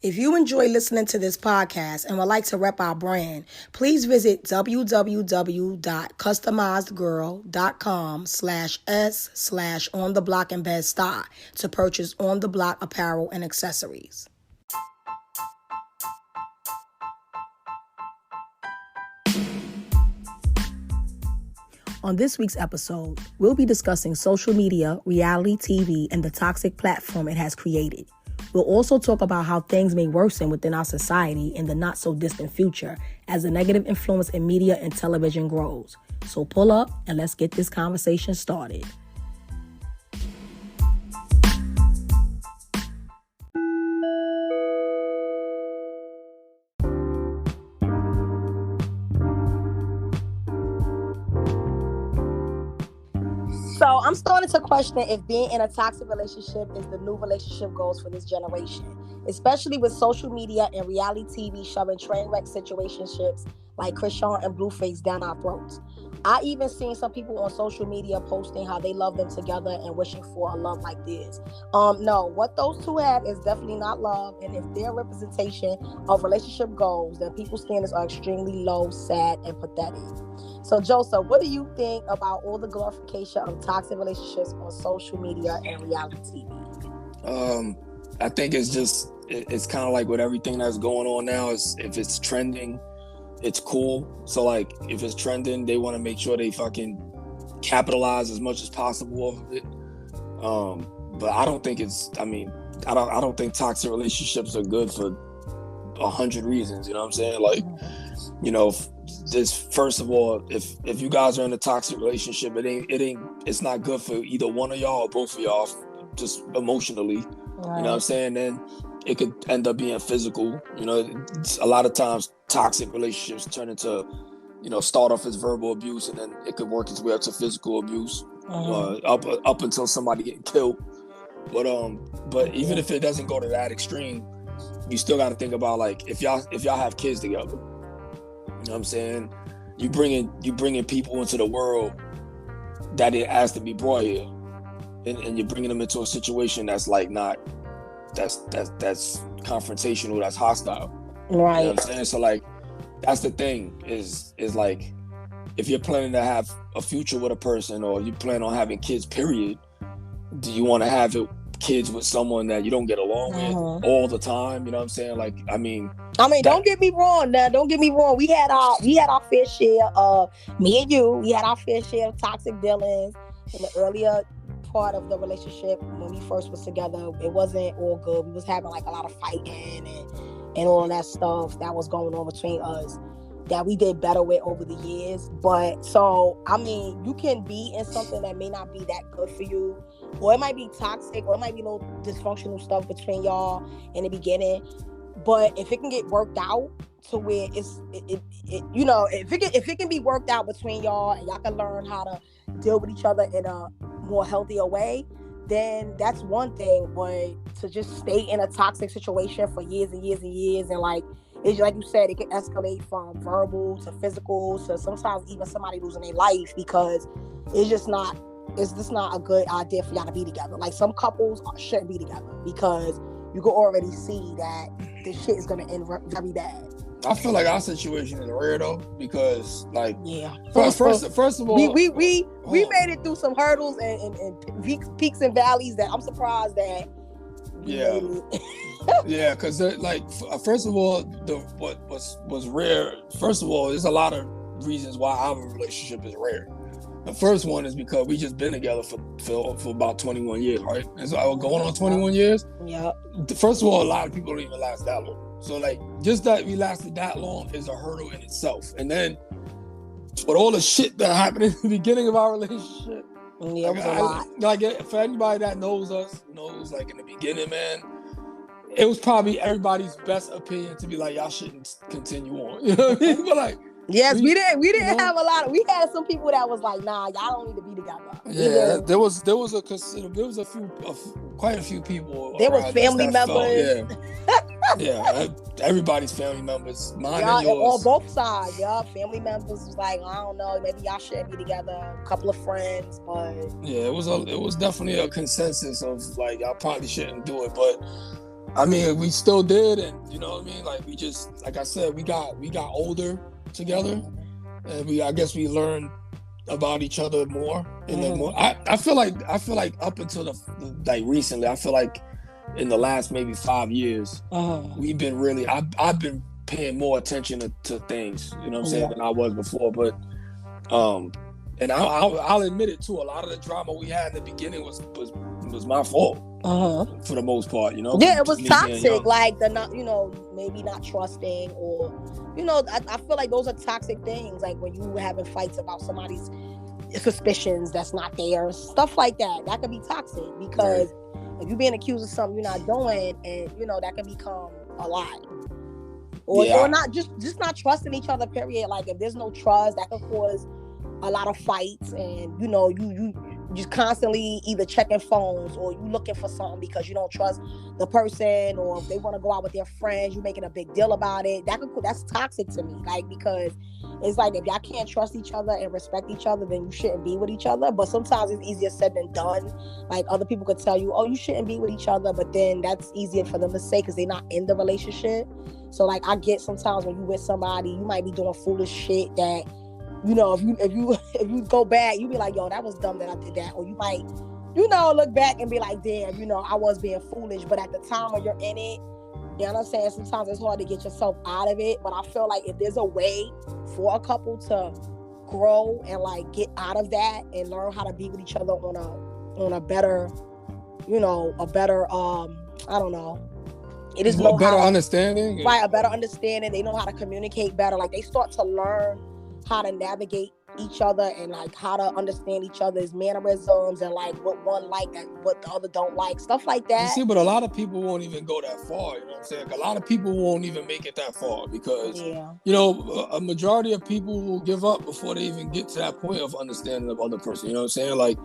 If you enjoy listening to this podcast and would like to rep our brand, please visit www.customizedgirl.com/s/on-the-block and bed-stuy to purchase on-the-block apparel and accessories. On this week's episode, we'll be discussing social media, reality TV, and the toxic platform it has created. We'll also talk about how things may worsen within our society in the not-so-distant future as the negative influence in media and television grows. So pull up and let's get this conversation started. So I'm starting to question if being in a toxic relationship is the new relationship goals for this generation, especially with social media and reality TV shoving train wreck situationships like Chrisean and Blueface down our throats. I even seen some people on social media posting how they love them together and wishing for a love like this. No, what those two have is definitely not love, and if their representation of relationship goals, then people's standards are extremely low, sad, and pathetic. So, Joseph, what do you think about all the glorification of toxic relationships on social media and reality TV? I think it's kind of like with everything that's going on now. Is if it's trending, it's cool. So, like, if it's trending, they want to make sure they fucking capitalize as much as possible off of it. But I don't think I don't think toxic relationships are good for 100 reasons. You know what I'm saying? Like, you know. First of all, if you guys are in a toxic relationship, it's not good for either one of y'all or both of y'all, just emotionally. Right. You know what I'm saying? Then it could end up being physical. You know, a lot of times toxic relationships turn into, start off as verbal abuse, and then it could work its way up to physical abuse, up until somebody getting killed. But even if it doesn't go to that extreme, you still got to think about, like, if y'all have kids together. You know what I'm saying? You bringing people into the world that it has to be brought here, and you're bringing them into a situation that's like that's confrontational, that's hostile. Right. You know what I'm saying? So, like, that's the thing is like, if you're planning to have a future with a person, or you plan on having kids, period, do you want to have kids with someone that you don't get along with all the time? You know what I'm saying? Like, don't get me wrong. Now, don't get me wrong. We had our fair share of, me and you, we had our fair share of toxic dealings in the earlier part of the relationship when we first was together. It wasn't all good. We was having like a lot of fighting and all of that stuff that was going on between us that we did better with over the years. But so, you can be in something that may not be that good for you, or it might be toxic, or it might be a little dysfunctional stuff between y'all in the beginning. But if it can get worked out to where if it can be worked out between y'all, and y'all can learn how to deal with each other in a more healthier way, then that's one thing. But to just stay in a toxic situation for years and years and years, and like, it's like you said, it can escalate from verbal to physical to sometimes even somebody losing their life, because it's just not a good idea for y'all to be together. Like, some couples shouldn't be together, because you can already see that this shit is gonna end very bad. I feel like our situation is rare though, because, like, first of all, we made it through some hurdles and peaks and valleys that I'm surprised that. Yeah, because like, first of all, what was rare. First of all, there's a lot of reasons why our relationship is rare. The first one is because we just been together for about 21 years, right? And so we're going on 21 years. Yeah. First of all, a lot of people don't even last that long. So, like, just that we lasted that long is a hurdle in itself. And then with all the shit that happened in the beginning of our relationship, it was a lot. Like, for anybody that knows us, knows, like, in the beginning, man, it was probably everybody's best opinion to be like, y'all shouldn't continue on. You know what I mean? But, like, yes, we didn't have a lot. We had some people that was like, nah, y'all don't need to be together. Yeah, there was quite a few people. There was family members. Yeah, everybody's family members. Mine and yours. On both sides, family members was like, I don't know, maybe y'all shouldn't be together. A couple of friends, but yeah, it was definitely a consensus of, like, y'all probably shouldn't do it. But I mean, we still did, and you know what I mean. Like we just, like I said, we got older together, and I guess we learned about each other more. And then more, I feel like up until like recently, I feel like in the last maybe 5 years, we've been really, I've been paying more attention to things, you know what I'm saying, than I was before. But and I'll admit it too. A lot of the drama we had in the beginning was my fault. For the most part, you know. Yeah, it was toxic, like the not, you know, maybe not trusting, or, you know, I feel like those are toxic things. Like when you having fights about somebody's suspicions that's not theirs, stuff like that. That could be toxic because if you're being accused of something you're not doing, and you know that can become a lie. Or not just not trusting each other. Period. Like if there's no trust, that could cause a lot of fights, and you know you just constantly either checking phones or you looking for something because you don't trust the person, or if they want to go out with their friends, you making a big deal about it. That's toxic to me. Like, because it's like if y'all can't trust each other and respect each other, then you shouldn't be with each other. But sometimes it's easier said than done. Like other people could tell you, oh, you shouldn't be with each other, but then that's easier for them to say because they're not in the relationship. So like I get sometimes when you with somebody, you might be doing foolish shit that, you know, if you go back, you be like, yo, that was dumb that I did that. Or you might, you know, look back and be like, damn, you know, I was being foolish. But at the time when you're in it, you know what I'm saying? Sometimes it's hard to get yourself out of it. But I feel like if there's a way for a couple to grow and like get out of that and learn how to be with each other on a better, you know, I don't know. It is a better understanding. Right, a better understanding. They know how to communicate better. Like they start to learn how to navigate each other and like how to understand each other's mannerisms and like what one like and what the other don't like, stuff like that. You see, but a lot of people won't even go that far, you know what I'm saying? A lot of people won't even make it that far because, you know, a majority of people will give up before they even get to that point of understanding the other person, you know what I'm saying? Like,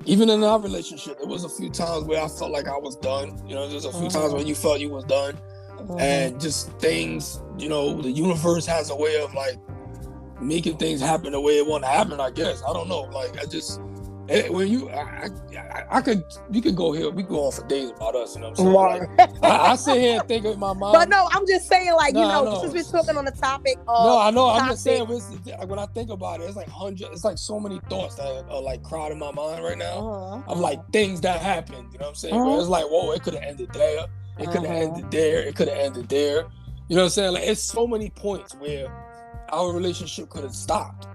even in our relationship, there was a few times where I felt like I was done, you know, there's a few times when you felt you was done, and just things, you know, the universe has a way of like making things happen the way it want to happen, I guess. I don't know. Like, I just, when you, we could go here, we could go on for days about us, you know what I'm saying? Like, I sit here and think of my mom. But no, I'm just saying, like, since we're talking on the topic of no, I know, I'm just saying, when I think about it, it's like it's like so many thoughts that are like crowding in my mind right now of like things that happened, you know what I'm saying? Where it's like, whoa, it could have ended there, it could have ended there, it could have ended there, you know what I'm saying? Like, it's so many points where our relationship could have stopped.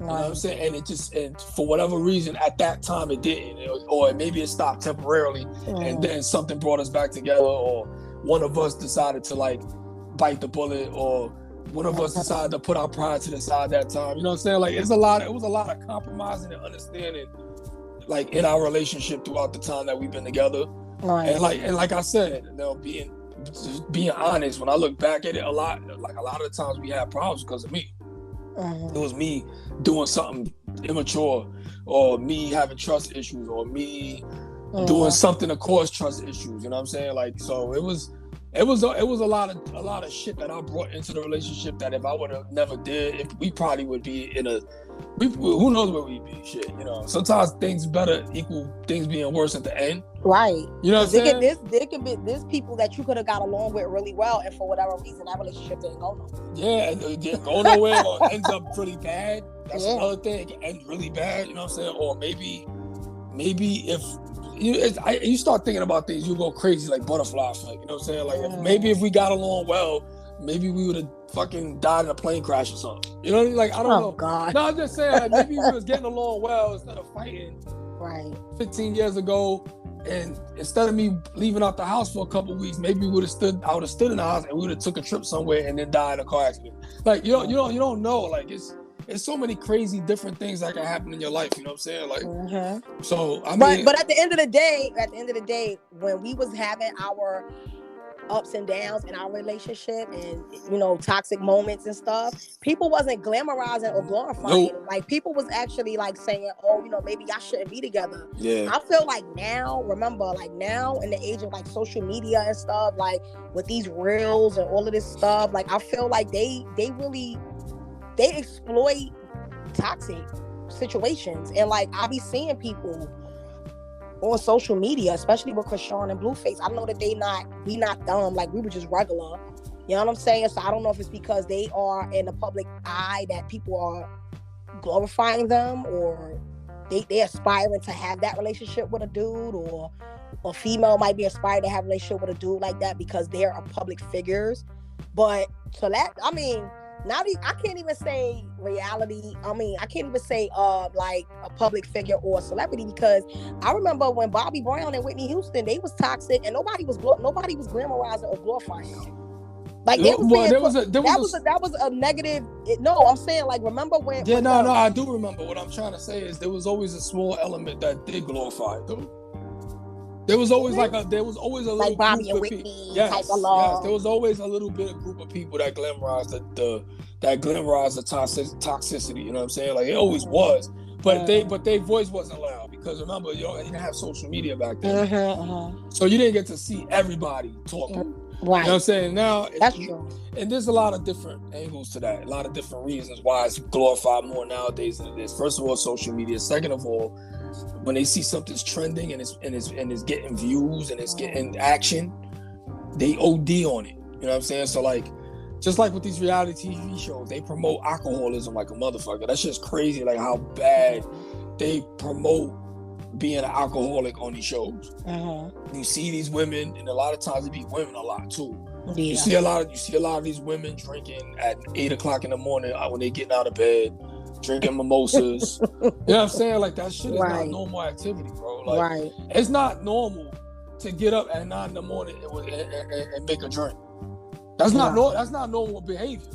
You know what I'm saying? And for whatever reason, at that time it didn't. Or maybe it stopped temporarily and then something brought us back together, or one of us decided to like bite the bullet, or one of us decided to put our pride to the side that time. You know what I'm saying? Like it was a lot of compromising and understanding like in our relationship throughout the time that we've been together. And like I said, you know, being honest, when I look back at it, a lot of the times we had problems because of me. It was me doing something immature, or me having trust issues, or me doing something to cause trust issues. You know what I'm saying? Like, so it was a lot of shit that I brought into the relationship that if I would have never did, we probably would be who knows where we'd be. Shit, you know. Sometimes things better equal things being worse at the end. Right. You know what I'm saying? There's people that you could have got along with really well, and for whatever reason that relationship didn't go nowhere. Yeah, it didn't go nowhere, or ends up really bad. That's another thing. It can end really bad. You know what I'm saying? Or maybe if you start thinking about things, you go crazy, like butterfly effect. You know what I'm saying? Like maybe if we got along well, maybe we would have fucking died in a plane crash or something. You know what I mean? Like, I don't know. God. No, I'm just saying, like, maybe we was getting along well instead of fighting 15 years ago. And instead of me leaving out the house for a couple of weeks, maybe I would have stood in the house and we would have took a trip somewhere and then died in a car accident. Like, you don't know. Like, it's so many crazy different things that can happen in your life. You know what I'm saying? Like, so I mean, but at the end of the day, when we was having our ups and downs in our relationship and, you know, toxic moments and stuff, people wasn't glamorizing or glorifying. Like, people was actually like saying, oh, you know, maybe y'all shouldn't be together. I feel like now in the age of like social media and stuff, like with these reels and all of this stuff, like I feel like they exploit toxic situations. And like I be seeing people on social media, especially with Chrisean and Blueface. I know that we not dumb, like we were just regular. You know what I'm saying? So I don't know if it's because they are in the public eye that people are glorifying them, or they aspiring to have that relationship with a dude, or a female might be inspired to have a relationship with a dude like that because they're a public figures. But so that, I mean, now I can't even say reality. I mean, I can't even say like a public figure or a celebrity, because I remember when Bobby Brown and Whitney Houston, they was toxic and nobody was glamorizing or glorifying them. Like they was saying, that was a negative. No, I'm saying, like, remember when? Yeah, no, I do remember. What I'm trying to say is there was always a small element that did glorify them. There was always a little like Bobby group and of Whitney people. Yes, type of love. Yes, there was always a little bit of group of people that glamorized the toxicity. You know what I'm saying? Like it always was, but their voice wasn't loud because remember, you didn't have social media back then, so you didn't get to see everybody talking. Right. You know what I'm saying? Now that's true. And there's a lot of different angles to that. A lot of different reasons why it's glorified more nowadays than it is. First of all, social media. Second of all, when they see something's trending and it's getting views and it's getting action, they OD on it. You know what I'm saying? So like, just like with these reality TV shows, they promote alcoholism like a motherfucker. That's just crazy. Like how bad they promote being an alcoholic on these shows. You see these women, and a lot of times it be women a lot too. Yeah. You see a lot of these women drinking at 8:00 in the morning when they getting out of bed, drinking mimosas. You know what I'm saying? Like that shit is not normal activity, bro. Like it's not normal to get up at 9 in the morning and make a drink. That's not normal behavior.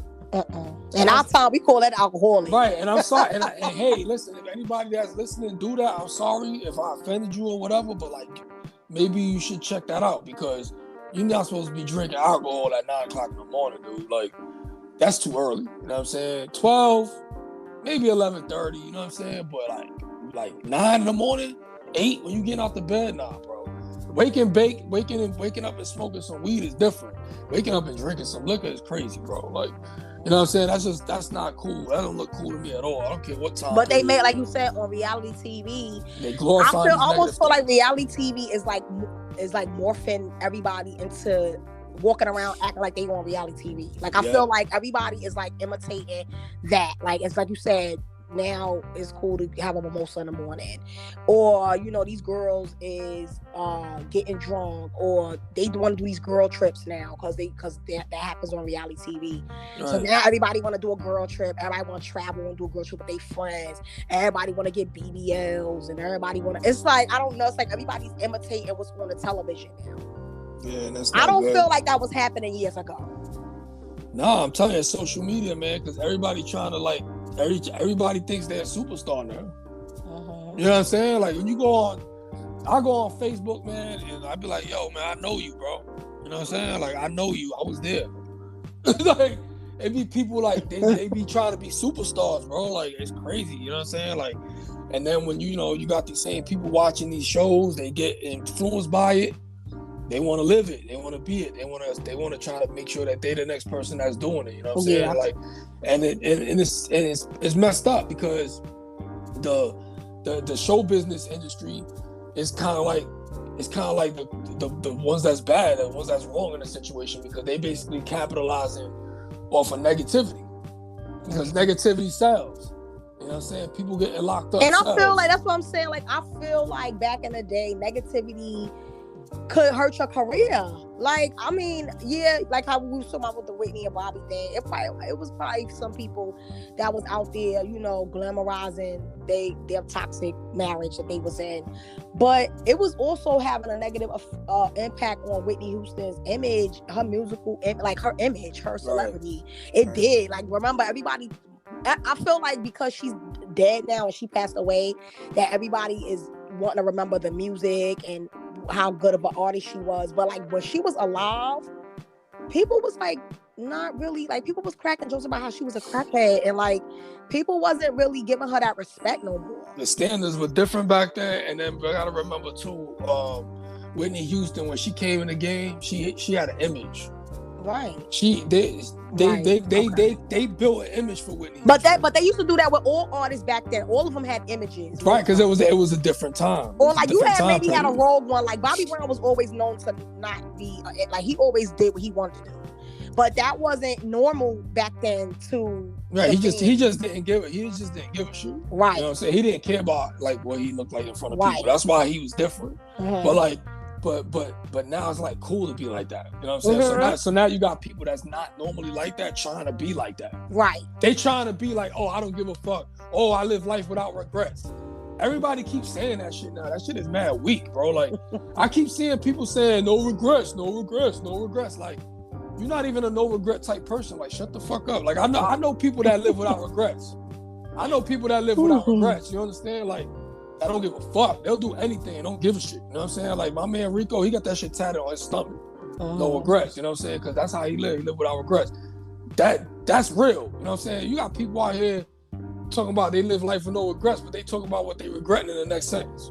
In our time, we call that alcoholic. Right, and I'm sorry. And hey, listen, if anybody that's listening do that, I'm sorry if I offended you or whatever, but like, maybe you should check that out because you're not supposed to be drinking alcohol at 9:00 in the morning, dude. Like, that's too early. You know what I'm saying? 12, maybe 11:30, you know what I'm saying? But like 9 in the morning, 8 when you getting out the bed, nah, bro. Waking up and smoking some weed is different. Waking up and drinking some liquor is crazy, bro. Like, you know what I'm saying? That's not cool. That don't look cool to me at all. I don't care what time. But they made, like you said, on reality TV. They glorify. I almost feel like reality TV is like morphing everybody into walking around acting like they on reality TV. Like I feel like everybody is like imitating that. Like it's like you said. Now it's cool to have a mimosa in the morning, or these girls is getting drunk, or they want to do these girl trips now because that happens on reality TV. Right. So now everybody want to do a girl trip. Everybody want to travel and do a girl trip with their friends. Everybody want to get BBLs, and everybody want to. It's like I don't know. It's like everybody's imitating what's on the television now. Yeah, and that's. I don't feel like that was happening years ago. No, I'm telling you, it's social media, man, because everybody trying to like. Everybody thinks they're a superstar now. You know what I'm saying? Like when I go on Facebook, man, and I be like, yo, man, I know you, bro. You know what I'm saying? Like I know you. I was there. Like it be people like they be trying to be superstars, bro. Like it's crazy. You know what I'm saying? Like, and then when you got these same people watching these shows, they get influenced by it. They want to live it. They want to be it. They want to try to make sure that they're the next person that's doing it. You know what I'm saying? Yeah. Like, and it's messed up because the show business industry is kind of like the ones that's bad, the ones that's wrong in the situation, because they basically capitalizing off of negativity because negativity sells. You know what I'm saying? People getting locked up. And I feel like that's what I'm saying. Like I feel like back in the day, negativity could hurt your career. Like, I mean, yeah, like how we were talking about with the Whitney and Bobby thing. It was probably some people that was out there, glamorizing their toxic marriage that they was in. But it was also having a negative impact on Whitney Houston's image, her musical, like her image, her celebrity. Right. It did. Like, remember, everybody. I feel like because she's dead now and she passed away, that everybody is wanting to remember the music and how good of an artist she was. But like when she was alive, people was like not really, like people was cracking jokes about how she was a crackhead, and like people wasn't really giving her that respect no more. The standards were different back then. And then I gotta remember too, Whitney Houston, when she came in the game, she had an image. Right. They built an image for Whitney. But they used to do that with all artists back then. All of them had images. Right, because it was a different time. Or like you had maybe had a rogue one. Like Bobby Brown was always known to not be like he always did what he wanted to do. But that wasn't normal back then to right. He just didn't give it. He just didn't give a shit. Right. You know what I'm saying? He didn't care about like what he looked like in front of right. people. That's why he was different. Mm-hmm. But like but now it's like cool to be like that. You know what I'm saying? Mm-hmm. So now you got people that's not normally like that trying to be like that. Right. They trying to be like, oh, I don't give a fuck. Oh, I live life without regrets. Everybody keeps saying that shit now. That shit is mad weak, bro. Like I keep seeing people saying no regrets, no regrets, no regrets. Like you're not even a no regret type person. Like shut the fuck up. Like I know people that live without regrets. I know people that live without regrets. You understand? Like I don't give a fuck. They'll do anything. Don't give a shit. You know what I'm saying? Like my man Rico, he got that shit tatted on his stomach. No regrets. You know what I'm saying? Because that's how he live. He live without regrets. That's real. You know what I'm saying? You got people out here talking about they live life with no regrets, but they talk about what they regretting in the next sentence.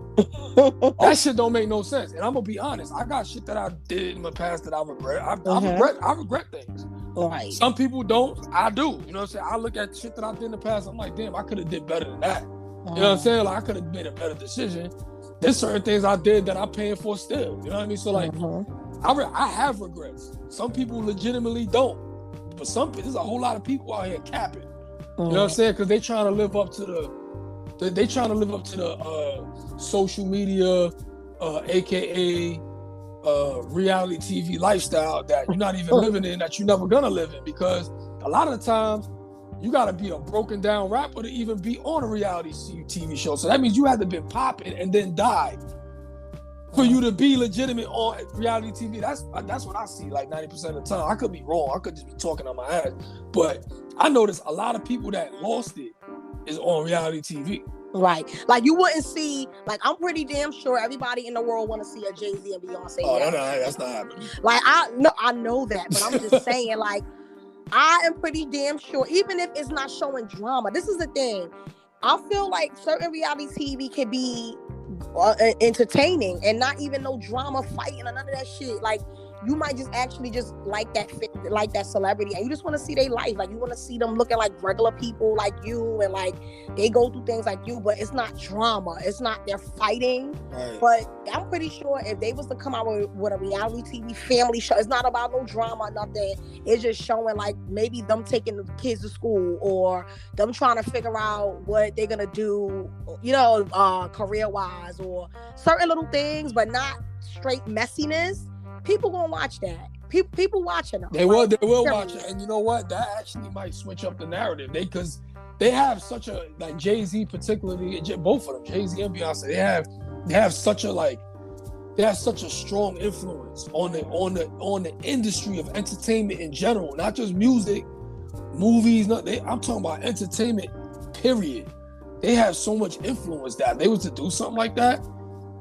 That shit don't make no sense. And I'm gonna be honest. I got shit that I did in my past that I regret. I regret things. Right. Some people don't. I do. You know what I'm saying? I look at shit that I did in the past. I'm like, damn, I could have did better than that. You know what I'm saying? Like I could have made a better decision. There's certain things I did that I'm paying for still. You know what I mean? So like, I have regrets. Some people legitimately don't, but there's a whole lot of people out here capping. You know what I'm saying? Because they trying to live up to the social media, aka reality TV lifestyle that you're not even living in, that you're never gonna live in. Because a lot of the times you gotta be a broken down rapper to even be on a reality TV show. So that means you had to been popping and then died for you to be legitimate on reality TV. That's what I see like 90% of the time. I could be wrong. I could just be talking on my ass. But I noticed a lot of people that lost it is on reality TV. Right. Like you wouldn't see, like I'm pretty damn sure everybody in the world want to see a Jay-Z and Beyonce. Oh, no, that's not happening. Like I know that, but I'm just saying like I am pretty damn sure, even if it's not showing drama, this is the thing. I feel like certain reality TV can be entertaining and not even no drama fighting or none of that shit. Like you might just actually just like that celebrity and you just want to see their life. Like you want to see them looking like regular people like you and like they go through things like you, but it's not drama. It's not they're fighting. Right. But I'm pretty sure if they was to come out with a reality TV family show, it's not about no drama, nothing. It's just showing like maybe them taking the kids to school or them trying to figure out what they're gonna do, you know, career-wise or certain little things, but not straight messiness. People gonna watch that. People watching them. They will watch it, and you know what? That actually might switch up the narrative. Because they have such a like Jay-Z, particularly both of them, Jay-Z and Beyonce. They have such a strong influence on the industry of entertainment in general, not just music, movies. I'm talking about entertainment. Period. They have so much influence that if they was to do something like that,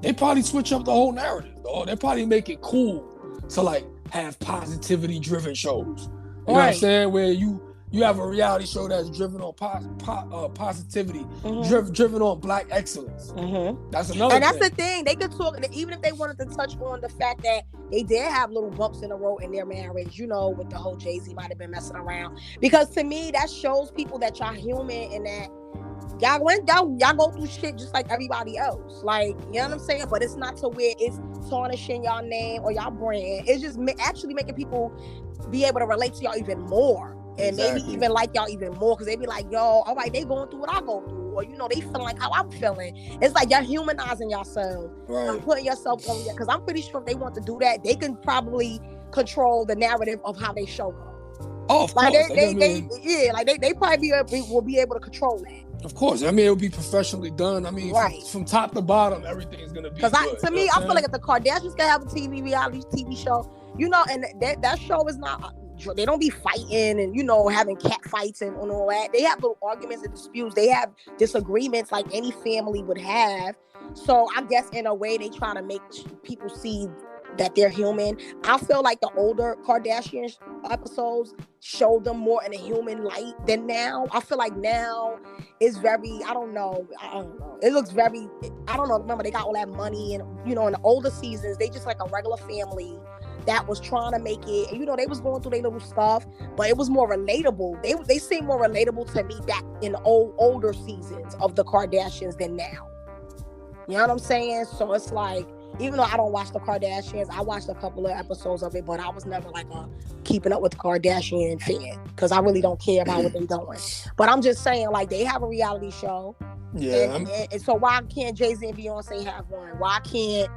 they probably switch up the whole narrative. Or they probably make it cool to like have positivity driven shows. You know what I'm saying? Where you have a reality show that's driven on positivity, driven on black excellence. That's another and that's thing. The thing. They could talk, even if they wanted to touch on the fact that they did have little bumps in the road in their marriage, you know, with the whole Jay-Z might have been messing around. Because to me, that shows people that y'all human and that y'all go through shit just like everybody else. Like, you know what I'm saying? But it's not to where it's tarnishing y'all name or y'all brand. It's just actually making people be able to relate to y'all even more. And maybe even like y'all even more. Because they be like, yo, all right, they going through what I go through. Or, you know, they feeling like how I'm feeling. It's like y'all humanizing yourselves. Right. Putting yourself on there. Because I'm pretty sure if they want to do that, they can probably control the narrative of how they show up. Oh, of like course. They probably will be able to control that. Of course. I mean, it'll be professionally done. I mean, from top to bottom, everything is going to be good. Because to me, I feel like if the Kardashians can have a reality TV show, you know, and that show is not, they don't be fighting and, you know, having cat fights and all that. They have little arguments and disputes. They have disagreements like any family would have. So I guess in a way, they try to make people see that they're human. I feel like the older Kardashian episodes show them more in a human light than now. I feel like now is very, I don't know. It looks very, I don't know. Remember, they got all that money and, you know, in the older seasons, they just like a regular family. that was trying to make it. And, they was going through their little stuff, but it was more relatable. They seem more relatable to me back in the older seasons of the Kardashians than now. You know what I'm saying? So it's like, even though I don't watch the Kardashians, I watched a couple of episodes of it, but I was never like a keeping up with the Kardashian fan because I really don't care about what they're doing. But I'm just saying, like, they have a reality show. Yeah. And so why can't Jay-Z and Beyonce have one? Why can't,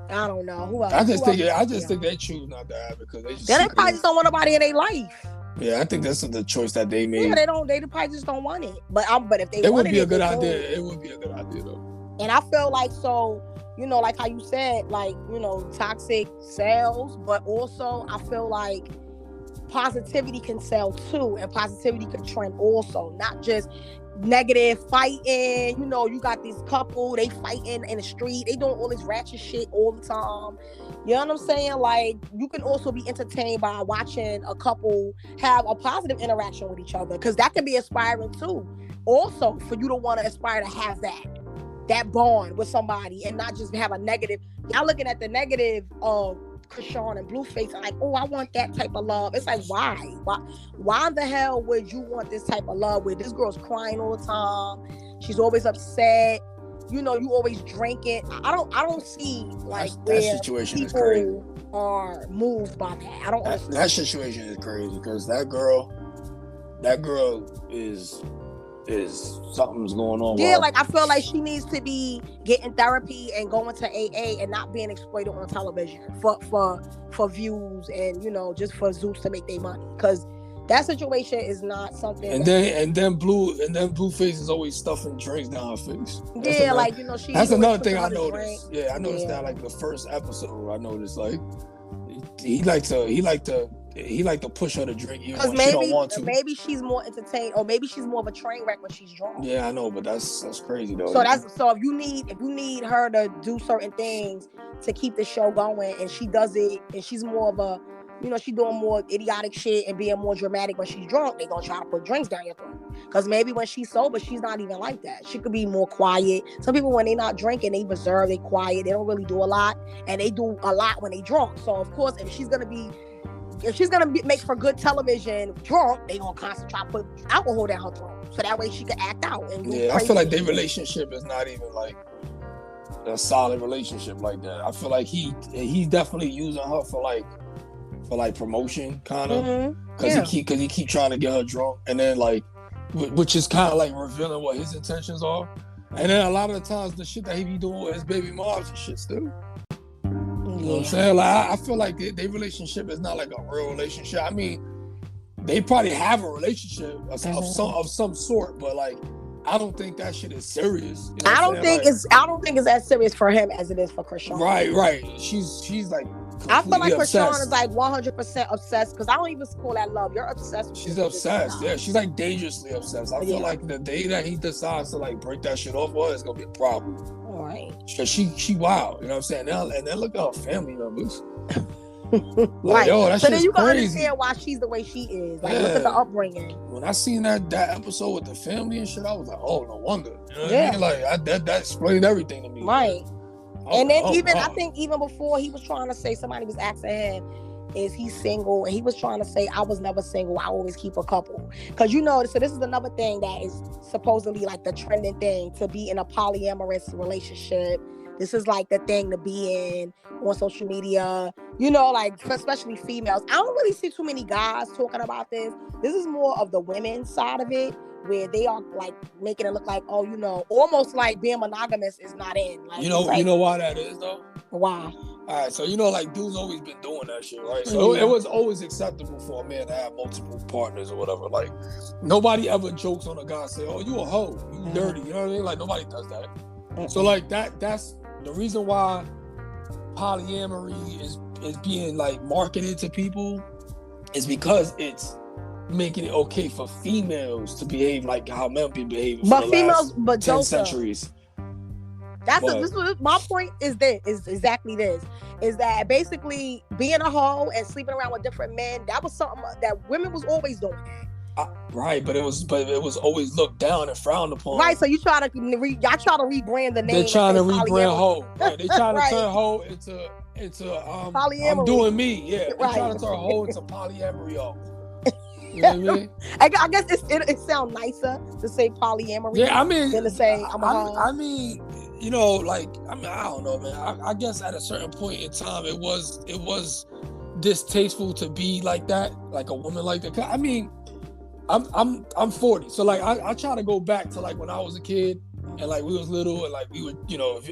I don't know, who else? I just think they choose not to have it because they probably just don't want nobody in their life. Yeah, I think that's the choice that they made. Yeah, they probably just don't want it. But if they it wanted would be a good idea. It would be a good idea though. And I feel like, so, like how you said, like, toxic sells, but also I feel like positivity can sell too, and positivity can trend also, not just negative fighting. You got this couple, they fighting in the street, they doing all this ratchet shit all the time. You know what I'm saying? Like, you can also be entertained by watching a couple have a positive interaction with each other, because that can be inspiring too. Also, for you to want to aspire to have that bond with somebody and not just have a negative. Y'all looking at the negative of Chrisean and Blueface and like, oh, I want that type of love. It's like, why the hell would you want this type of love where this girl's crying all the time? She's always upset. You always drinking. I don't see like that situation is crazy. Are moved by that. I don't. That situation is crazy because that girl is something's going on. Yeah, like I feel like she needs to be getting therapy and going to AA and not being exploited on television for views and just for Zeus to make their money, because that situation is not something. And then Blueface is always stuffing drinks down her face. That's another thing I noticed. Yeah, I noticed that like the first episode. I noticed like he liked to push her to drink even when she don't want to. Maybe she's more entertained, or maybe she's more of a train wreck when she's drunk. Yeah, I know, but that's crazy though. So if you need her to do certain things to keep the show going, and she does it, and she's more of a, she's doing more idiotic shit and being more dramatic when she's drunk, they gonna try to put drinks down your throat. Because maybe when she's sober, she's not even like that. She could be more quiet. Some people, when they not drinking, they reserve, they quiet, they don't really do a lot, and they do a lot when they drunk. So of course, if she's gonna make for good television drunk, they gonna constantly try to put alcohol down her throat, so that way she can act out. And I feel like their relationship is not even like a solid relationship like that. I feel like he's definitely using her for promotion, kind of, because he keep trying to get her drunk, and then like, which is kind of like revealing what his intentions are. And then a lot of the times the shit that he be doing with his baby moms and shit still. You know what I'm saying? Like, I feel like their relationship is not like a real relationship. I mean, they probably have a relationship of some sort, but like, I don't think that shit is serious. You know I don't think it's as serious for him as it is for Chrisean. Right. She's like, I feel like Chrisean is like 100% obsessed, because I don't even call that love. You're obsessed. She's obsessed. Yeah, she's like dangerously obsessed. I feel like the day that he decides to like break that shit off, it's gonna be a problem. All right. Because she wild. You know what I'm saying? And then look at her family members. Like, yo, that so then you can crazy. understand why she's the way she is. Like, look at the upbringing. When I seen that episode with the family and shit, I was like, oh, no wonder. You know what I mean? Like, that explained everything to me. Right. And then I think even before, he was trying to say, somebody was asking him, is he single? And he was trying to say, I was never single. I always keep a couple. Because so this is another thing that is supposedly like the trending thing, to be in a polyamorous relationship. This is like the thing to be in on social media, like especially females. I don't really see too many guys talking about this. This is more of the women's side of it, where they are like making it look like, almost like being monogamous is not in. Like, you know why that is though? Why? All right, so like dudes always been doing that shit, right? So it was always acceptable for a man to have multiple partners or whatever. Like, nobody ever jokes on a guy say, "Oh, you a hoe, you dirty." You know what I mean? Like, nobody does that. So like that's the reason why polyamory is being like marketed to people, is because it's making it okay for females to behave like how men been behaving for the last 10 centuries. My point is exactly this, is that basically being a hoe and sleeping around with different men, that was something that women was always doing. Right, but it was always looked down and frowned upon. Right, so y'all try to rebrand the name. They're trying to rebrand hoe. Right, they trying to turn hoe into I'm polyamory. doing me. Yeah, Right. they're trying to turn whole into polyamory. You know what I mean? I guess it sounds nicer to say polyamory. Yeah, I mean, than to say I'm a hoe. I mean, you know, like, I mean, I don't know, man. I guess at a certain point in time, it was distasteful to be like that, like a woman like that. I mean, I'm 40, so like I try to go back to like when I was a kid and like we was little and like we would, you know, if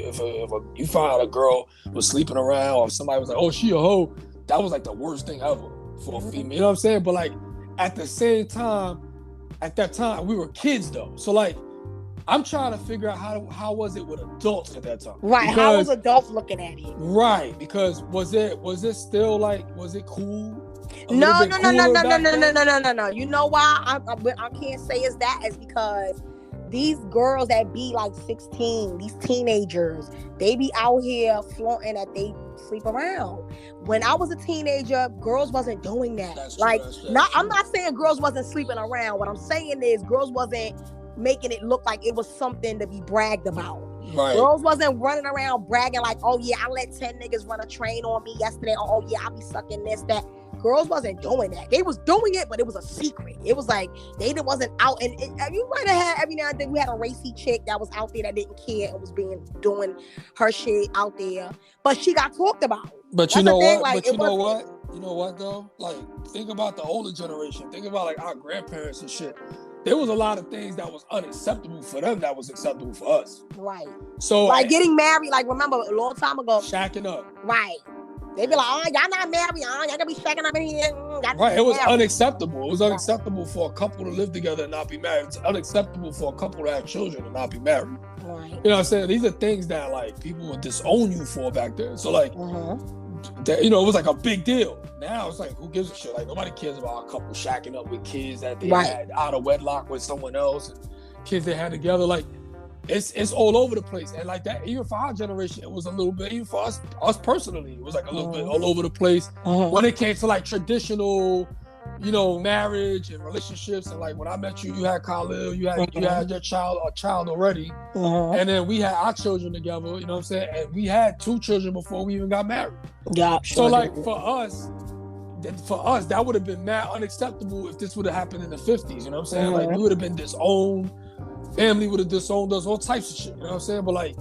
you found out a girl was sleeping around or somebody was like, oh, she a hoe, that was like the worst thing ever for a female. You know what I'm saying? But like at the same time, at that time we were kids though, so like I'm trying to figure out how was it with adults at that time? Right. Because, how was adults looking at it? Right, because was it still like, was it cool? No. You know why I can't say it's that? It's because these girls that be like 16, these teenagers, they be out here flaunting that they sleep around. When I was a teenager, girls wasn't doing that. That's like, true, I'm not saying girls wasn't sleeping around. What I'm saying is girls wasn't making it look like it was something to be bragged about. Right. Girls wasn't running around bragging like, oh yeah, I let 10 niggas run a train on me yesterday. Oh yeah, I be sucking this, that. Girls wasn't doing that. They was doing it, but it was a secret. It was like they wasn't out. And you might have had every now and then we had a racy chick that was out there that didn't care and was doing her shit out there, but she got talked about. But you know what? Like, but you know what? You know what though? Like, think about the older generation. Think about like our grandparents and shit. There was a lot of things that was unacceptable for them that was acceptable for us. Right. So like getting married, like remember a long time ago. Shacking up. Right. They be like, oh, y'all not married. Oh, y'all gonna be shacking up in here. Right. It was unacceptable. It was unacceptable for a couple to live together and not be married. It's unacceptable for a couple to have children and not be married. Right. You know what I'm saying? These are things that like people would disown you for back then. So like, that, you know, it was like a big deal. Now it's like, who gives a shit? Like nobody cares about a couple shacking up with kids that they had out of wedlock with someone else, and kids they had together. Like it's all over the place. And like that, even for our generation, it was a little bit. Even for us personally, it was like a little bit all over the place when it came to like traditional, you know, marriage and relationships. And like when I met you, you had Khalil, you had your child already, and then we had our children together. You know what I'm saying? And we had 2 children before we even got married. Yeah. So like for us, that would have been mad unacceptable if this would have happened in the 50s. You know what I'm saying? Like we would have been disowned. Family would have disowned us, all types of shit. You know what I'm saying? But like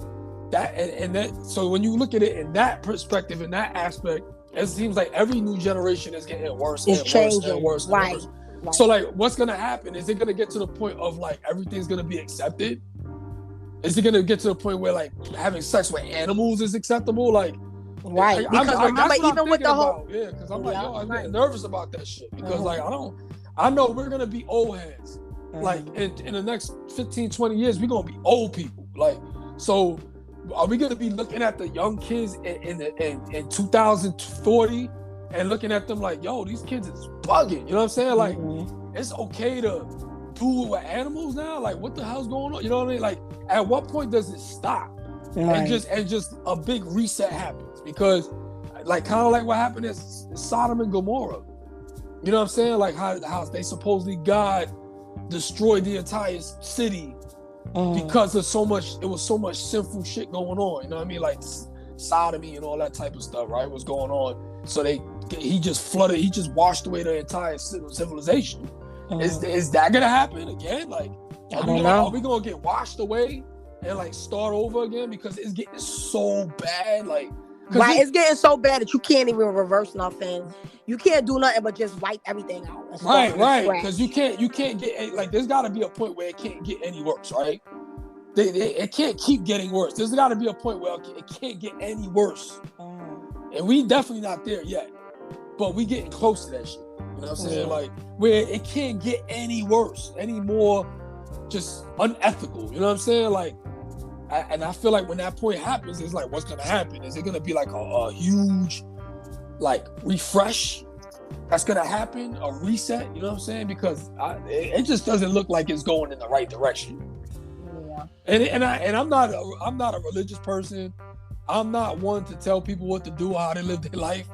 that and that. So when you look at it in that perspective, in that aspect, it seems like every new generation is getting worse and worse and worse. Right. So like, what's gonna happen? Is it gonna get to the point of like everything's gonna be accepted? Is it gonna get to the point where like having sex with animals is acceptable? Like, right? Because remember, even with the whole, because I'm like, yo, I'm getting nervous about that shit because like I know we're gonna be old heads. Like in the next 15, 20 years, we're gonna be old people. Like, so are we gonna be looking at the young kids in 2040 and looking at them like, yo, these kids is bugging? You know what I'm saying? Like, it's okay to do it with animals now? Like, what the hell's going on? You know what I mean? Like, at what point does it stop? Right. And just a big reset happens? Because like kind of like what happened in Sodom and Gomorrah. You know what I'm saying? Like how they supposedly God destroyed the entire city because of so much sinful shit going on. You know what I mean? Like sodomy and all that type of stuff, right? Was going on. So he just washed away the entire civilization. Is that gonna happen again? Like, are we gonna get washed away and like start over again because it's getting so bad? Like, right, it's getting so bad that you can't even reverse nothing. You can't do nothing but just wipe everything out. Right. Because you can't get, like, there's got to be a point where it can't get any worse, right? It can't keep getting worse. There's got to be a point where it can't get any worse. And we definitely not there yet. But we getting close to that shit. You know what I'm saying? Like, where it can't get any worse, any more just unethical. You know what I'm saying? Like, and I feel like when that point happens, it's like, what's gonna happen? Is it gonna be like a huge, like, refresh that's gonna happen, a reset? You know what I'm saying? Because it just doesn't look like it's going in the right direction. Yeah. And I'm not a religious person. I'm not one to tell people what to do or how to live their life.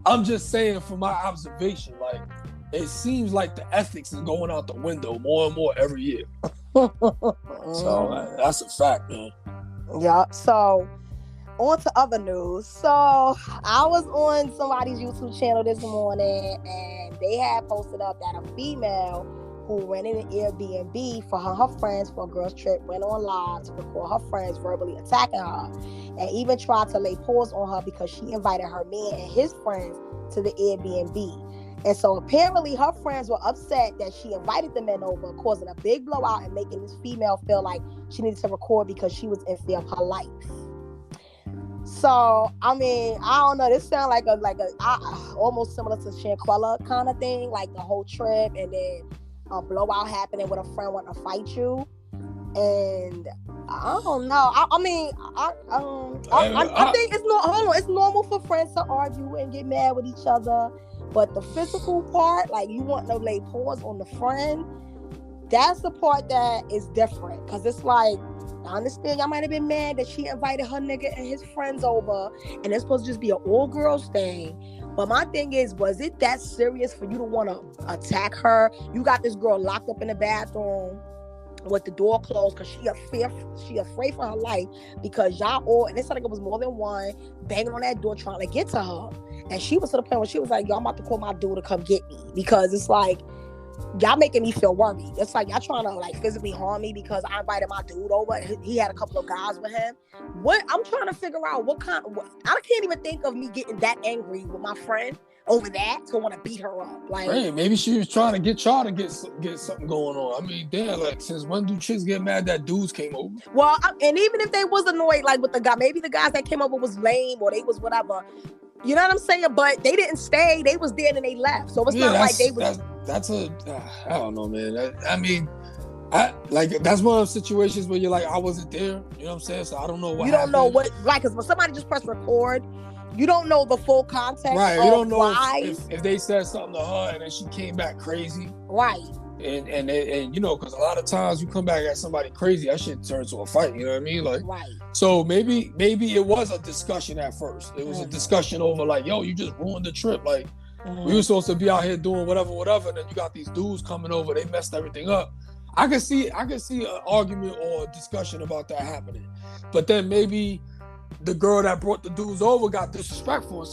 I'm just saying from my observation, like, it seems like the ethics is going out the window more and more every year. So that's a fact, man. Yeah. So On to other news. So I was on somebody's YouTube channel this morning, and they had posted up that a female who rented an Airbnb for her friends for a girls trip went on live to record her friends verbally attacking her, and even tried to lay paws on her because she invited her man and his friends to the Airbnb. And so apparently her friends were upset that she invited the men over, causing a big blowout and making this female feel like she needed to record because she was in fear of her life. So, I mean, I don't know. This sounds like almost similar to Shanquella kind of thing, like the whole trip and then a blowout happening with a friend wanting to fight you. And I don't know. I think it's it's normal for friends to argue and get mad with each other. But the physical part, like you want to lay paws on the friend, that's the part that is different. Because it's like, I understand y'all might have been mad that she invited her nigga and his friends over, and it's supposed to just be an all-girls thing. But my thing is, was it that serious for you to want to attack her? You got this girl locked up in the bathroom with the door closed because she afraid for her life because y'all all, and it sounded like it was more than one, banging on that door trying to get to her. And she was to the point where she was like, y'all about to call my dude to come get me, because it's like, y'all making me feel worried. It's like y'all trying to like physically harm me because I invited my dude over. He had a couple of guys with him. What I'm trying to figure out I can't even think of me getting that angry with my friend over that to want to beat her up. Like, right, maybe she was trying to get y'all to get something going on. I mean, damn, like since when do chicks get mad that dudes came over? Well, and even if they was annoyed, like with the guy, maybe the guys that came over was lame or they was whatever. You know what I'm saying? But they didn't stay. They was there and they left. So it's not like they was. I don't know, man. I mean, that's one of those situations where you're like, I wasn't there. You know what I'm saying? So I don't know what. You don't know what, like, because when somebody just press record, you don't know the full context. Right. You don't know if they said something to her and then she came back crazy. Right. And you know, because a lot of times you come back at somebody crazy, that shit turns to a fight. You know what I mean? Like, right. So maybe it was a discussion at first. It was a discussion over like, yo, you just ruined the trip. Like, we were supposed to be out here doing whatever, and then you got these dudes coming over. They messed everything up. I can see an argument or a discussion about that happening. But then maybe the girl that brought the dudes over got disrespectful and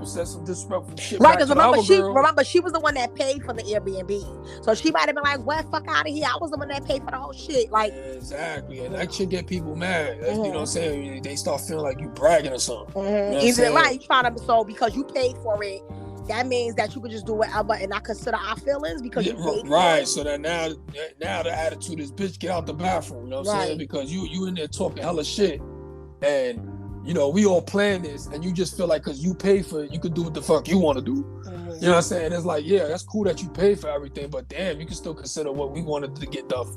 said some disrespectful shit. Right, because remember she was the one that paid for the Airbnb. So she might have been like, "What, fuck out of here. I was the one that paid for the whole shit." Like, exactly. And that shit get people mad. You know what I'm saying? They start feeling like you bragging or something. You know either like trying to, so because you paid for it, that means that you could just do whatever and not consider our feelings because you paid right. For it. So that now the attitude is, bitch, get out the bathroom. You know what I'm saying? Because you in there talking hella shit, and you know, we all plan this, and you just feel like because you pay for it, you could do what the fuck you want to do. You know what I'm saying? It's like, yeah, that's cool that you pay for everything, but damn, you can still consider what we wanted to get done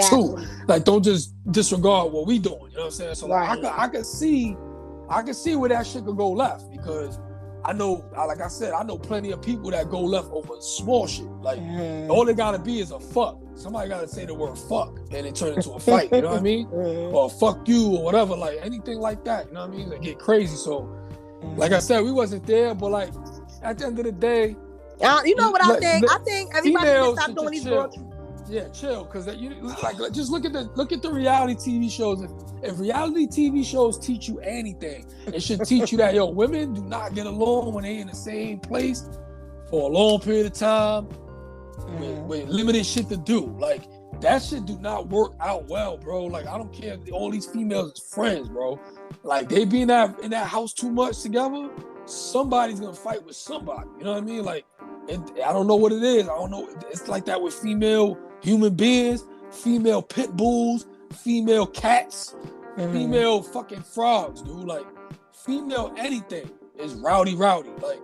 too. Like, don't just disregard what we doing. You know what I'm saying? So like, I can see where that shit could go left, because I know, like I said, I know plenty of people that go left over small shit. Like, all they gotta be is a fuck. Somebody gotta say the word fuck and it turn into a fight, you know what I mean? Or fuck you or whatever, like anything like that, you know what I mean? They get crazy. So, like I said, we wasn't there, but like at the end of the day, you know what I think? I think everybody needs to stop doing these girls. Yeah, chill, because just look at the reality TV shows. If reality TV shows teach you anything, it should teach you that women do not get along when they in the same place for a long period of time with limited shit to do. Like, that shit do not work out well, bro. Like, I don't care if all these females is friends, bro. Like, they be in that house too much together, somebody's gonna fight with somebody. You know what I mean? Like, I don't know what it is. I don't know. It's like that with female human beings, female pit bulls, female cats, female fucking frogs, dude. Like, female anything is rowdy. Like,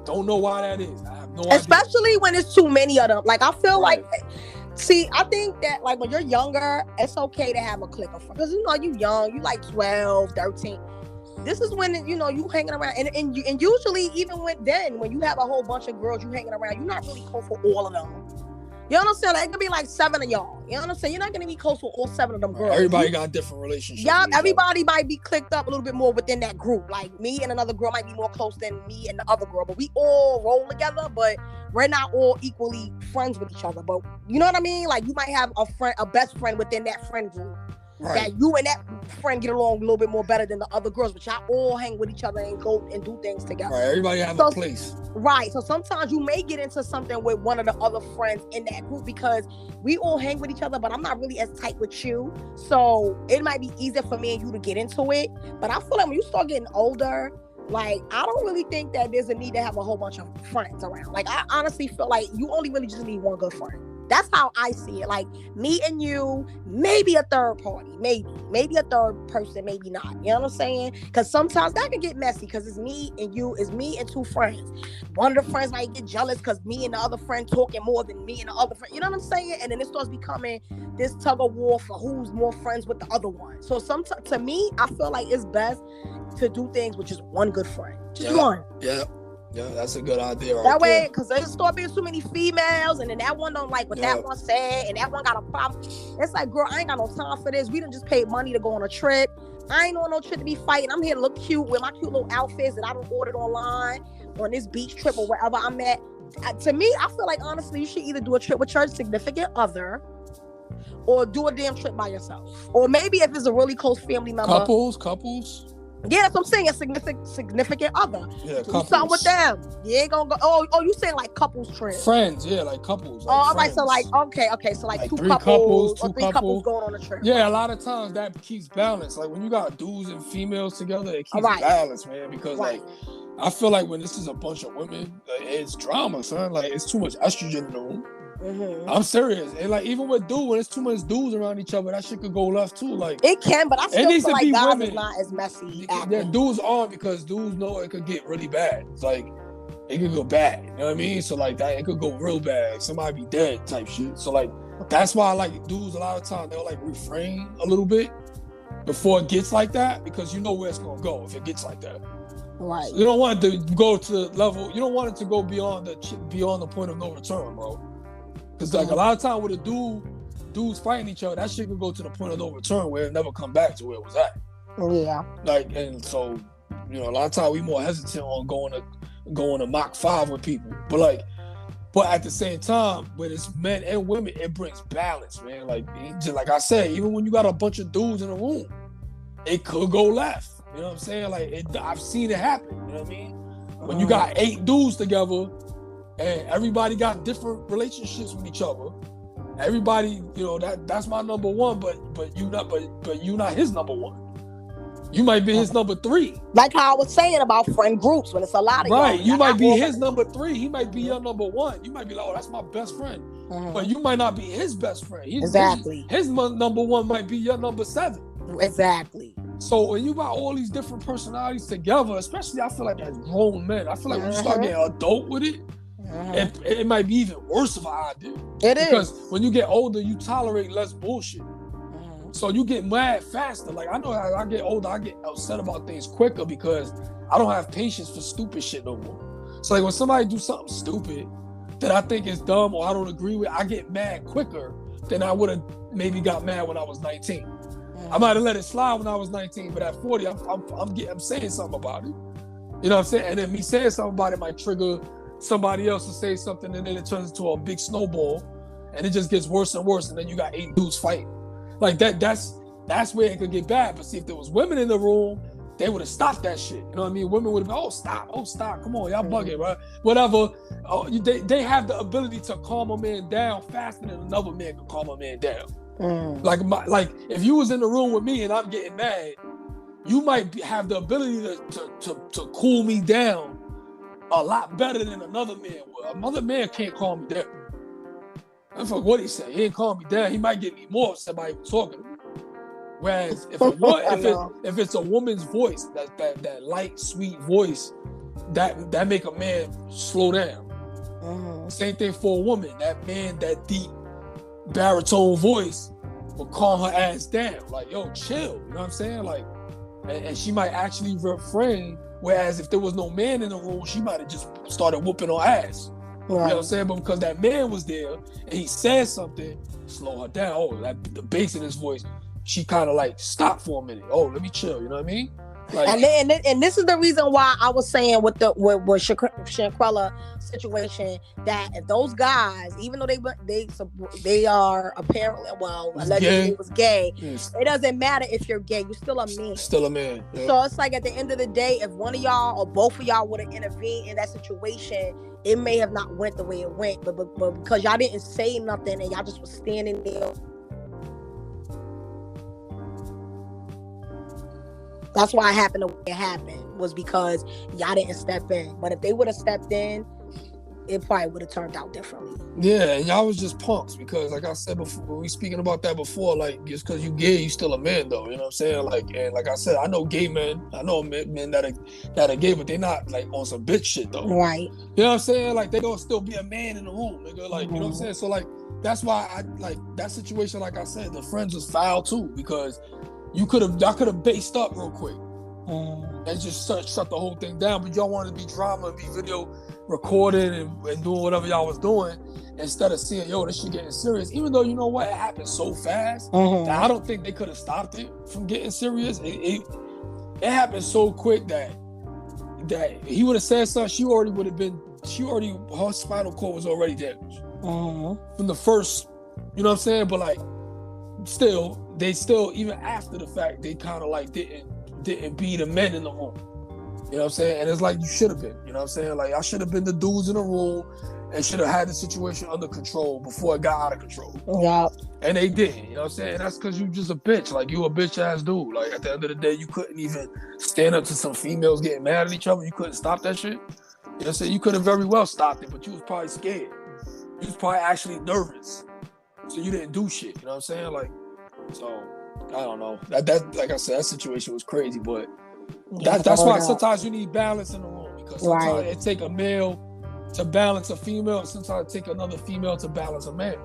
don't know why that is. I have no idea. Especially when it's too many of them. Like, I feel like, see, I think that like when you're younger, it's okay to have a clique of friends. Because you young, you like 12, 13. This is when, you hanging around. And usually even when you have a whole bunch of girls you hanging around, you're not really close with all of them. You understand? Like, it could be like 7 of y'all. You know what I'm saying? You're not going to be close with all 7 of them girls. Everybody got different relationships. Yeah, everybody might be clicked up a little bit more within that group. Like, me and another girl might be more close than me and the other girl. But we all roll together, but we're not all equally friends with each other. But you know what I mean? Like, you might have a best friend within that friend group. that you and that friend get along a little bit more better than the other girls, but y'all all hang with each other and go and do things together. Right, everybody have a place. Right, so sometimes you may get into something with one of the other friends in that group because we all hang with each other, but I'm not really as tight with you, so it might be easier for me and you to get into it. But I feel like when you start getting older, like, I don't really think that there's a need to have a whole bunch of friends around. Like, I honestly feel like you only really just need one good friend. That's how I see it. Like, me and you, maybe a third party, maybe a third person, maybe not. You know what I'm saying? Because sometimes that can get messy because it's me and you, it's me and two friends. One of the friends might get jealous because me and the other friend talking more than me and the other friend. You know what I'm saying? And then it starts becoming this tug of war for who's more friends with the other one. So sometimes, to me, I feel like it's best to do things with just one good friend. Just one. Yeah, that's a good idea. That way, because there's start being so many females, and then that one don't like what that one said, and that one got a problem. It's like, girl, I ain't got no time for this. We done just paid money to go on a trip. I ain't on no trip to be fighting. I'm here to look cute with my cute little outfits that I done ordered online on this beach trip or wherever I'm at. To me, I feel like, honestly, you should either do a trip with your significant other or do a damn trip by yourself. Or maybe if it's a really close family member. Couples. Yeah, that's what I'm saying. A significant other. Yeah, do something with them. You ain't gonna go. Oh, you saying like couples trip? Friends, yeah, like couples. Like all right, so like okay, so like two three couples, two or three couples going on a trip. Yeah, a lot of times that keeps balance. Like when you got dudes and females together, it keeps balance, man. Because like I feel like when this is a bunch of women, it's drama, son. Like it's too much estrogen in the room. Mm-hmm. I'm serious. And like even with dudes, when it's too much dudes around each other, that shit could go left too. Like it can, but I still feel like guys women. Is not as messy. Yeah, dudes are, because dudes know it could get really bad. It's like it could go bad. You know what I mean? So like that, it could go real bad. Somebody be dead type shit. So like that's why I like dudes a lot of times they'll like refrain a little bit before it gets like that, because you know where it's gonna go if it gets like that. Right. So you don't want it to go to the level. You don't want it to go beyond the point of no return, bro. Because like a lot of time with a dudes fighting each other, that shit could go to the point of no return where it never come back to where it was at. Yeah. Like, and so, you know, a lot of time we more hesitant on going to Mach 5 with people. But at the same time, when it's men and women, it brings balance, man. Like, just like I said, even when you got a bunch of dudes in a room, it could go left. You know what I'm saying? Like, I've seen it happen. You know what I mean? When you got 8 dudes together, and everybody got different relationships with each other. Everybody, you know, that's my number one, but you not his number one. You might be his number 3. Like how I was saying about friend groups, when it's a lot of right. You might be his number 3. He might be your number 1. You might be like, oh, that's my best friend, but you might not be his best friend. Exactly. His number 1 might be your number 7. Exactly. So when you got all these different personalities together, especially I feel like as grown men, I feel like when you start getting adult with it. It might be even worse of an idea. It is. Because when you get older, you tolerate less bullshit. So you get mad faster. Like I know as I get older, I get upset about things quicker because I don't have patience for stupid shit no more. So like when somebody do something stupid that I think is dumb or I don't agree with, I get mad quicker than I would have maybe got mad when I was 19. I might have let it slide when I was 19, but at 40, I'm saying something about it. You know what I'm saying? And then me saying something about it might trigger somebody else to say something, and then it turns into a big snowball, and it just gets worse and worse, and then you got 8 dudes fighting. Like that's where it could get bad. But see, if there was women in the room, they would have stopped that shit. You know what I mean? Women would have been, oh stop, come on, y'all bugging, right? Whatever. They have the ability to calm a man down faster than another man can calm a man down. Like if you was in the room with me and I'm getting mad, you might have the ability to cool me down a lot better than another man would. Another man can't calm me down. I forget what he said. He ain't calm me down. He might get me more if somebody was talking to me. Whereas if it's a woman's voice, that light, sweet voice, that make a man slow down. Same thing for a woman. That deep baritone voice will calm her ass down. Like, yo, chill. You know what I'm saying? Like, and she might actually refrain. Whereas if there was no man in the room, she might have just started whooping her ass. Right. You know what I'm saying? But because that man was there and he said something, slow her down. Oh, the bass in his voice, she kind of like stopped for a minute. Oh, let me chill. You know what I mean? Like, and this is the reason why I was saying with Shanquella situation, that if those guys, even though they are apparently, well, allegedly was gay, yes. It doesn't matter if you're gay, you're still a man. Still a man. Yep. So it's like at the end of the day, if one of y'all or both of y'all would have intervened in that situation, it may have not went the way it went, but because y'all didn't say nothing and y'all just was standing there. That's why it happened the way it happened, was because y'all didn't step in. But if they would have stepped in, it probably would have turned out differently. Yeah, and y'all was just punks because, like I said before, we speaking about that before, like, just because you gay, you still a man, though. You know what I'm saying? Like, and like I said, I know gay men. I know men that are gay, but they not, like, on some bitch shit, though. Right. You know what I'm saying? Like, they gonna still be a man in the room, nigga. Like, you know what I'm saying? So, like, that's why I, like, that situation, like I said, the friends was foul, too, because y'all could have based up real quick and just shut the whole thing down. But y'all wanted to be drama and be video recorded and doing whatever y'all was doing instead of seeing, yo, this shit getting serious. Even though, you know what, it happened so fast that I don't think they could have stopped it from getting serious. It happened so quick that he would have said something, her spinal cord was already damaged from the first, you know what I'm saying? But like, they still, even after the fact, they kind of like didn't be the men in the room. You know what I'm saying? And it's like, you should have been. You know what I'm saying? Like, I should have been the dudes in the room and should have had the situation under control before it got out of control. Yeah. And they didn't. You know what I'm saying? And that's because you just a bitch. Like, you a bitch-ass dude. Like, at the end of the day, you couldn't even stand up to some females getting mad at each other. You couldn't stop that shit. You know what I'm saying? You could have very well stopped it, but you was probably scared. You was probably actually nervous. So you didn't do shit. You know what I'm saying? Like, so, I don't know. That like I said, that situation was crazy, but that's why sometimes you need balance in the room, because sometimes it take a male to balance a female, sometimes it take another female to balance a man.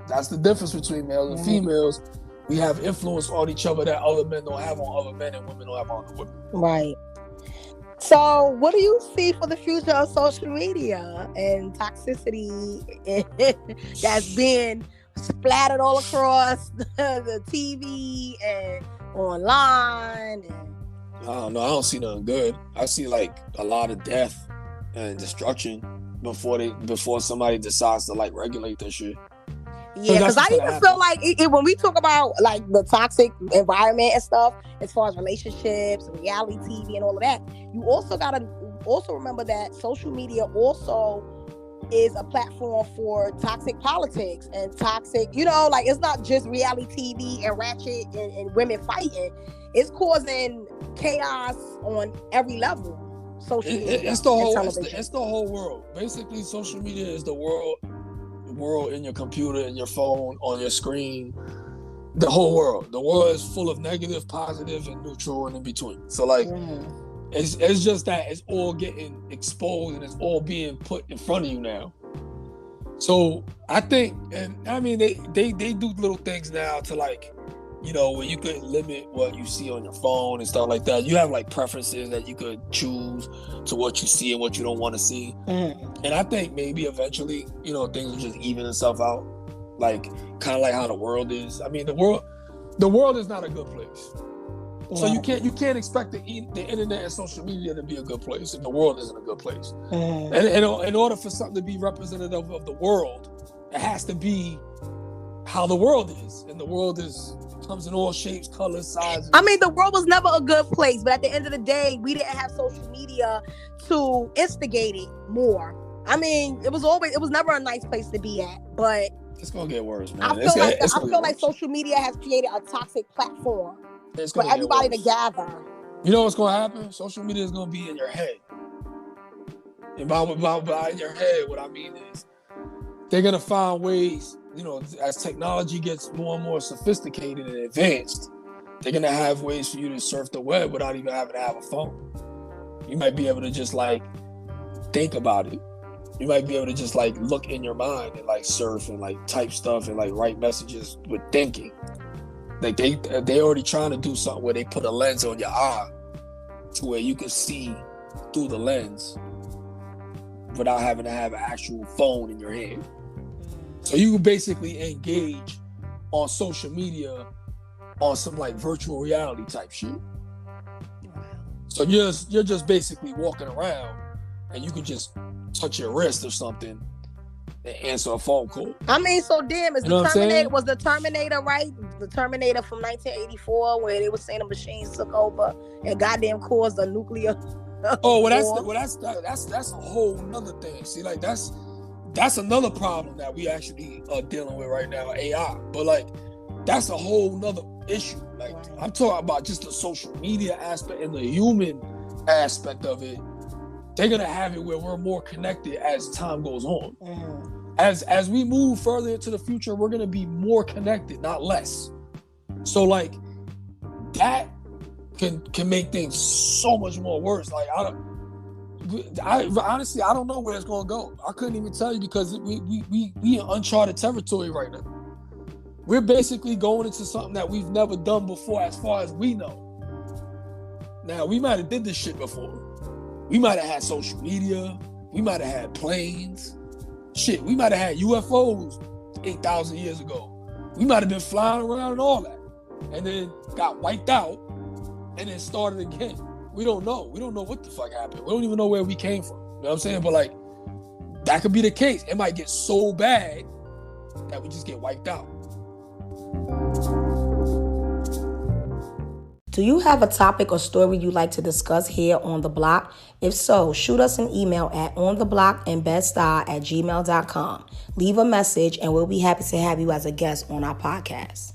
That's the difference between males and females. We have influence on each other that other men don't have on other men, and women don't have on other women. Right. So what do you see for the future of social media and toxicity that's being splattered all across the TV and online? I don't know. I don't see nothing good. I see like a lot of death and destruction before somebody decides to like regulate that shit. Yeah, because I even feel like when we talk about like the toxic environment and stuff, as far as relationships, reality TV, and all of that, you also gotta remember that social media also is a platform for toxic politics and toxic, you know, like, it's not just reality TV and ratchet and women fighting. It's causing chaos on every level. Social media, it's the whole world. Basically, social media is the world in your computer, in your phone, on your screen. The whole world. The world is full of negative, positive, and neutral, and in between. So like, it's just that it's all getting exposed and it's all being put in front of you now. So I think, and I mean, they do little things now to like, you know, where you could limit what you see on your phone and stuff like that. You have like preferences that you could choose to what you see and what you don't want to see. And I think maybe eventually, you know, things will just even itself out. Like, kind of like how the world is. I mean, the world is not a good place. So you can't expect the internet and social media to be a good place if the world isn't a good place. And in order for something to be representative of the world, it has to be how the world is. And the world comes in all shapes, colors, sizes. I mean, the world was never a good place, but at the end of the day, we didn't have social media to instigate it more. I mean, it was never a nice place to be at, but it's gonna get worse, man. I feel like social media has created a toxic platform for everybody to gather. You know what's gonna happen? Social media is gonna be in your head. And by in your head, what I mean is they're gonna find ways, you know, as technology gets more and more sophisticated and advanced, they're gonna have ways for you to surf the web without even having to have a phone. You might be able to just like think about it. You might be able to just like look in your mind and like surf and like type stuff and like write messages with thinking. Like they already trying to do something where they put a lens on your eye to where you can see through the lens without having to have an actual phone in your hand. So you can basically engage on social media on some like virtual reality type shit. So you're just basically walking around and you can just touch your wrist or something and answer a phone call. I mean, so damn, is You know the what I'm saying? Terminator, was the Terminator right? The Terminator from 1984, where they were saying the machines took over and goddamn caused a nuclear Oh, war. that's a whole nother thing. See, like that's another problem that we actually are dealing with right now, AI. But like that's a whole nother issue. Like Right. I'm talking about just the social media aspect and the human aspect of it. They're gonna have it where we're more connected as time goes on. Mhm. As we move further into the future, we're gonna be more connected, not less. So like that can make things so much more worse. Like I honestly I don't know where it's gonna go. I couldn't even tell you because we in uncharted territory right now. We're basically going into something that we've never done before, as far as we know. Now we might have did this shit before. We might have had social media. We might have had planes. Shit, we might have had UFOs 8,000 years ago. We might have been flying around and all that, and then got wiped out, and then started again. We don't know. We don't know what the fuck happened. We don't even know where we came from. You know what I'm saying? But like, that could be the case. It might get so bad that we just get wiped out. Do you have a topic or story you'd like to discuss here on The Block? If so, shoot us an email at ontheblockandbeststar@gmail.com. Leave a message and we'll be happy to have you as a guest on our podcast.